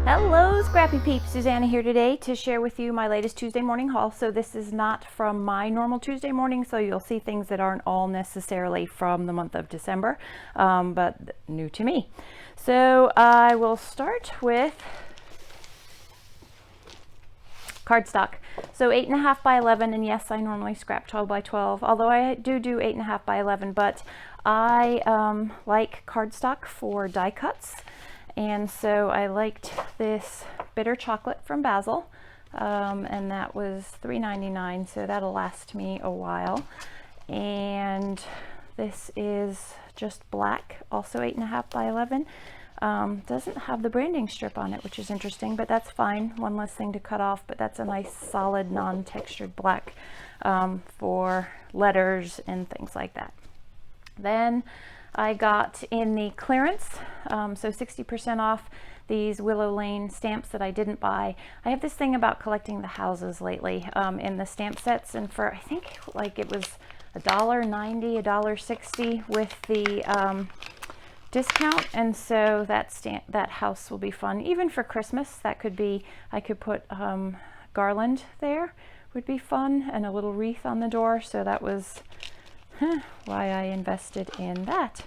Hello Scrappy Peeps, Suzanna here today to share with you my latest Tuesday morning haul. So this is not from my normal Tuesday morning, so you'll see things that aren't all necessarily from the month of December, but new to me. So I will start with cardstock. So 8.5 by 11, and yes, I normally scrap 12 by 12, although I do 8.5 by 11, but I like cardstock for die cuts. And so I liked this bitter chocolate from Basil, and that was $3.99, so that'll last me a while. And this is just black, also 8.5 by 11. Doesn't have the branding strip on it, which is interesting, but that's fine. One less thing to cut off, but that's a nice solid non-textured black for letters and things like that. Then I got in the clearance, so 60% off, these Willow Lane stamps that I didn't buy. I have this thing about collecting the houses lately in the stamp sets, and for I think like it was $1.90, $1.60 with the discount, and so that house will be fun. Even for Christmas, that could be, I could put garland there, would be fun, and a little wreath on the door, so that was why I invested in that.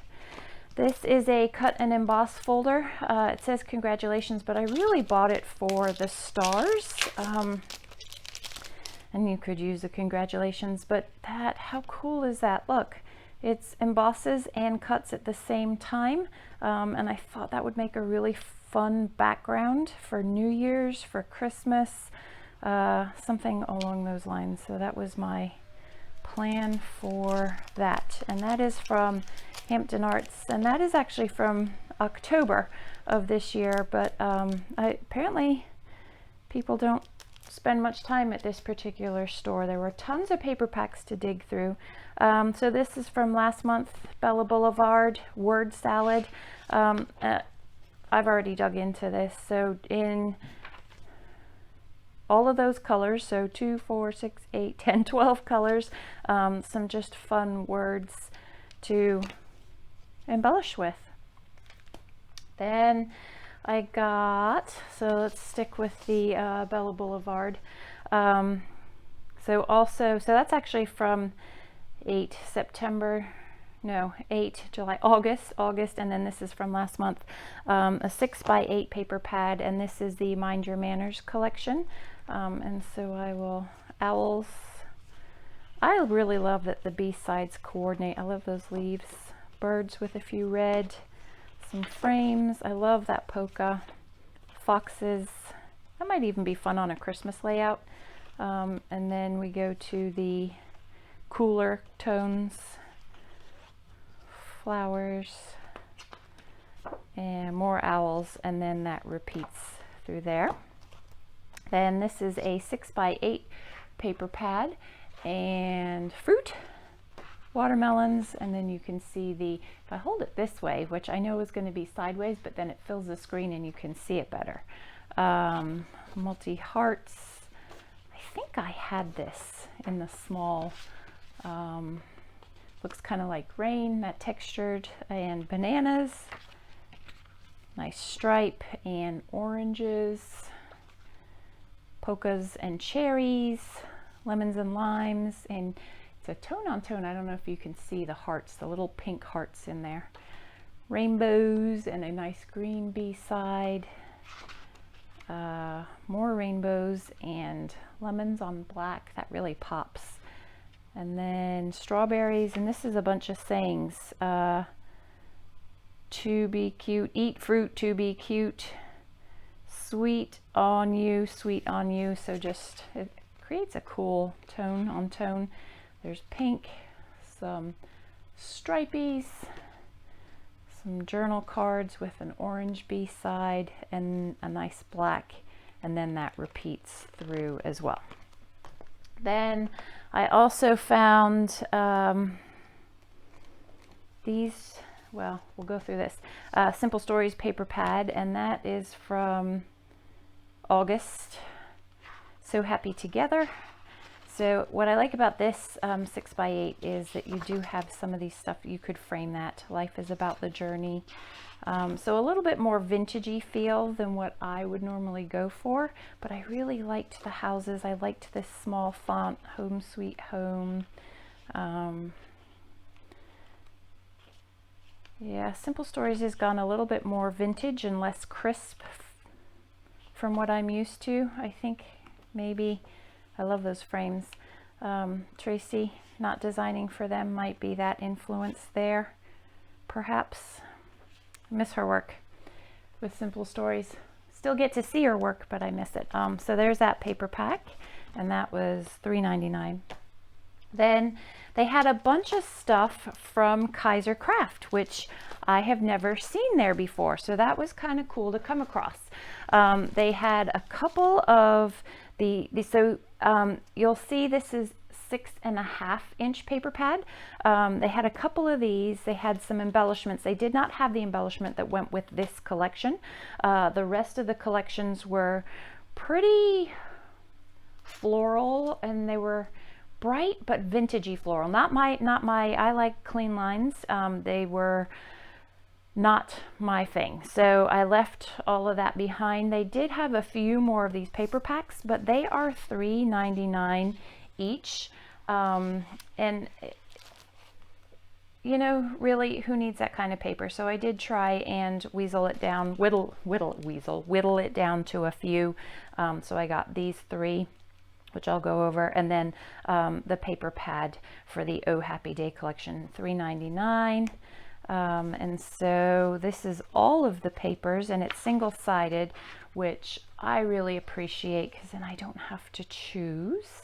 This is a cut and emboss folder. It says congratulations, but I really bought it for the stars. And you could use the congratulations, but how cool is that? Look, it's embosses and cuts at the same time. And I thought that would make a really fun background for New Year's, for Christmas, something along those lines. So that was my plan for that, and that is from Hampton Arts, and that is actually from October of this year, but apparently people don't spend much time at this particular store. There were tons of paper packs to dig through. So this is from last month, Bella Boulevard word salad. I've already dug into this, so in all of those colors, so 2, 4, 6, 8, 10, 12 colors, some just fun words to embellish with. Then I got, so let's stick with the Bella Boulevard. So that's actually from 8 July, August, and then this is from last month, a 6 by 8 paper pad, and this is the Mind Your Manners collection. And so owls. I really love that the B-sides coordinate. I love those leaves. Birds with a few red, some frames. I love that polka. Foxes. That might even be fun on a Christmas layout. And then we go to the cooler tones. Flowers. And more owls. And then that repeats through there. Then this is a 6 by 8 paper pad and fruit, watermelons, and then you can see if I hold it this way, which I know is going to be sideways, but then it fills the screen and you can see it better. Multi-hearts. I think I had this in the small, looks kind of like rain, that textured, and bananas, nice stripe, and oranges, polkas and cherries, lemons and limes, and it's a tone on tone. I don't know if you can see the hearts, the little pink hearts in there. Rainbows and a nice green B-side. More rainbows and lemons on black. That really pops. And then strawberries, and this is a bunch of sayings. To be cute, eat fruit to be cute. Sweet on you, so just it creates a cool tone on tone. There's pink, some stripies, some journal cards with an orange B-side and a nice black, and then that repeats through as well. Then I also found these, well, we'll go through this, Simple Stories paper pad, and that is from August. So Happy Together. So what I like about this 6x8 is that you do have some of these stuff you could frame that. Life is about the journey. So a little bit more vintagey feel than what I would normally go for, but I really liked the houses. I liked this small font, Home Sweet Home. Yeah, Simple Stories has gone a little bit more vintage and less crisp from what I'm used to. I think maybe, I love those frames. Tracy not designing for them might be that influence there, perhaps. I miss her work with Simple Stories. Still get to see her work, but I miss it. So there's that paper pack, and that was $3.99. Then they had a bunch of stuff from Kaiser Craft, which I have never seen there before. So that was kind of cool to come across. They had a couple of you'll see this is 6.5 inch paper pad. They had a couple of these. They had some embellishments. They did not have the embellishment that went with this collection. The rest of the collections were pretty floral, and they were bright but vintagey floral. Not my I like clean lines. They were not my thing, so I left all of that behind. They did have a few more of these paper packs, but they are $3.99 each. And you know, really, who needs that kind of paper? So I did try and whittle it down to a few. So I got these 3, which I'll go over, and then the paper pad for the Oh Happy Day collection, $3.99. And so this is all of the papers, and it's single-sided, which I really appreciate because then I don't have to choose.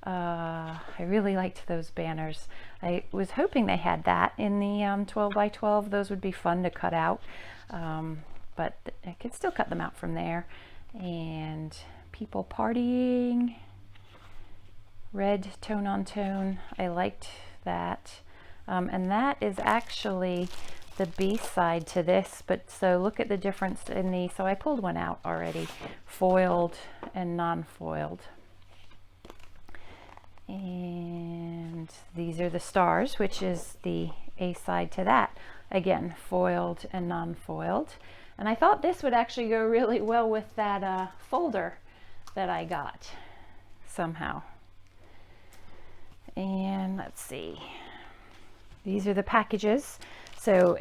I really liked those banners. I was hoping they had that in the 12 by 12. Those would be fun to cut out, but I could still cut them out from there. And people partying, red tone on tone. I liked that. And that is actually the B side to this, but so look at the difference in the, so I pulled one out already, foiled and non-foiled. And these are the stars, which is the A side to that. Again, foiled and non-foiled. And I thought this would actually go really well with that folder that I got somehow. And let's see. These are the packages. So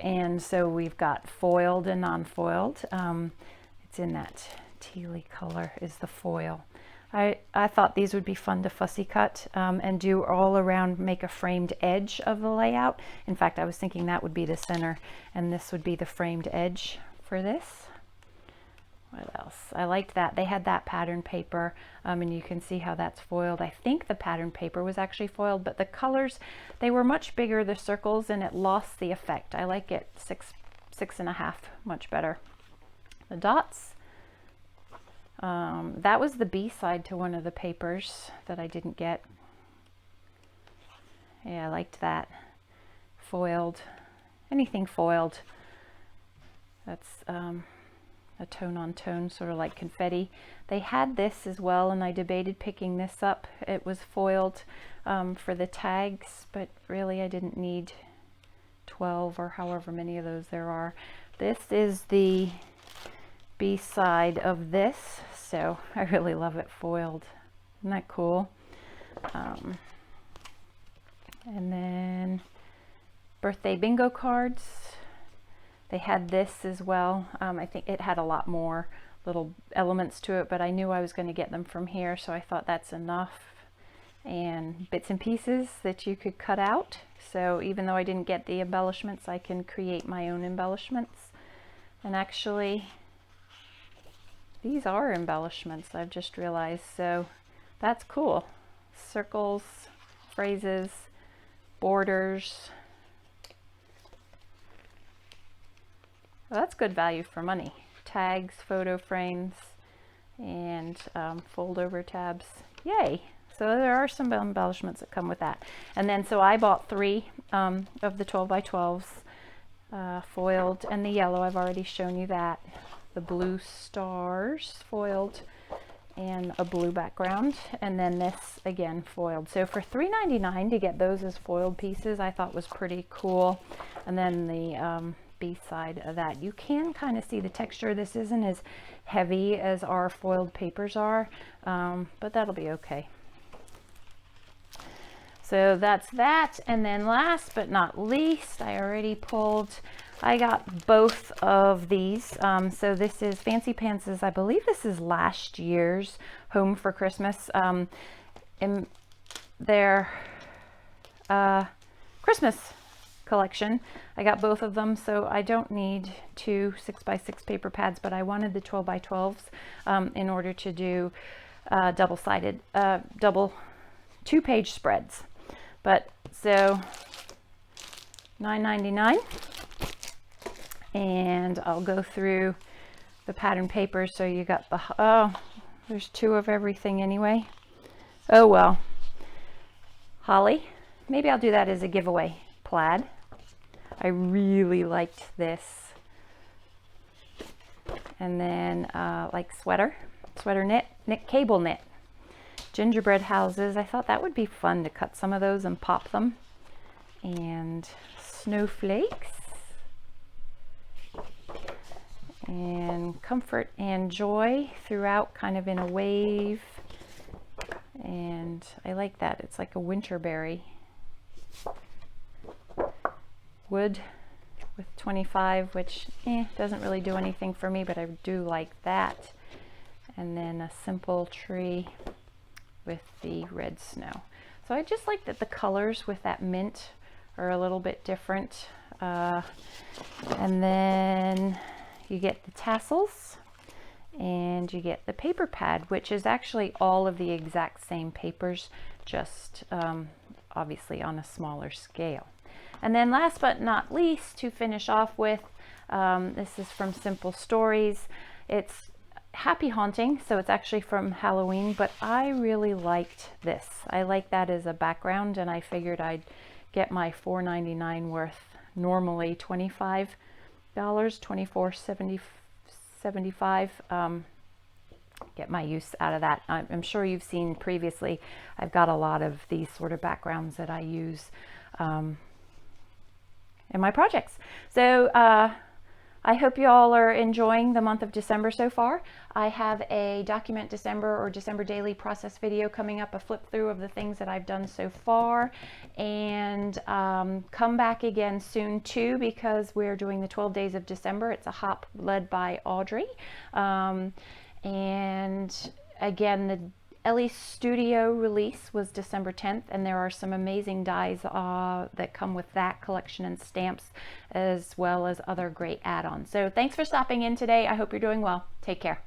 we've got foiled and non-foiled. It's in that tealy color is the foil. I thought these would be fun to fussy cut and do all around, make a framed edge of the layout. In fact, I was thinking that would be the center, and this would be the framed edge for this. What else? I liked that. They had that pattern paper, and you can see how that's foiled. I think the pattern paper was actually foiled, but the colors, they were much bigger, the circles, and it lost the effect. I like it 6.5, much better. The dots, that was the B side to one of the papers that I didn't get. Yeah, I liked that. Foiled, anything foiled. That's a tone on tone, sort of like confetti. They had this as well, and I debated picking this up. It was foiled for the tags, but really I didn't need 12 or however many of those there are. This is the B side of this, so I really love it foiled. Isn't that cool? And then birthday bingo cards. They had this as well. I think it had a lot more little elements to it, but I knew I was going to get them from here, so I thought that's enough. And bits and pieces that you could cut out. So even though I didn't get the embellishments, I can create my own embellishments. And actually, these are embellishments, I've just realized, so that's cool. Circles, phrases, borders. Well, that's good value for money. Tags, photo frames, and fold over tabs. Yay! So there are some embellishments that come with that. And then so I bought 3 of the 12 by 12s, foiled, and the yellow, I've already shown you that. The blue stars foiled, and a blue background, and then this again foiled. So for $3.99 to get those as foiled pieces, I thought was pretty cool. And then the B side of that, you can kind of see the texture. This isn't as heavy as our foiled papers are, but that'll be okay. So that's that. And then last but not least, I got both of these. So this is Fancy Pants. I believe this is last year's Home for Christmas. In their Christmas collection, I got both of them, so I don't need two 6x6 paper pads, but I wanted the 12x12s in order to do double-sided, double 2-page spreads. But so $9.99, and I'll go through the pattern paper. So you got the, oh, there's 2 of everything anyway. Oh well. Holly, maybe I'll do that as a giveaway. Plaid. I really liked this. And then like sweater knit, cable knit. Gingerbread houses. I thought that would be fun to cut some of those and pop them. And snowflakes. And comfort and joy throughout, kind of in a wave. And I like that. It's like a winter berry. Wood with 25, which doesn't really do anything for me, but I do like that. And then a simple tree with the red snow. So I just like that the colors with that mint are a little bit different. And then you get the tassels and you get the paper pad, which is actually all of the exact same papers, just obviously on a smaller scale. And then last but not least, to finish off with, this is from Simple Stories. It's Happy Haunting, so it's actually from Halloween, but I really liked this. I like that as a background, and I figured I'd get my $4.99 worth, normally $25, $24.75. Get my use out of that. I'm sure you've seen previously, I've got a lot of these sort of backgrounds that I use in my projects. So I hope you all are enjoying the month of December so far. I have a Document December or December Daily Process video coming up, a flip through of the things that I've done so far. And come back again soon too, because we're doing the 12 days of December. It's a hop led by Audrey. And again, the Ellie Studio release was December 10th, and there are some amazing dies that come with that collection and stamps, as well as other great add-ons. So thanks for stopping in today. I hope you're doing well. Take care.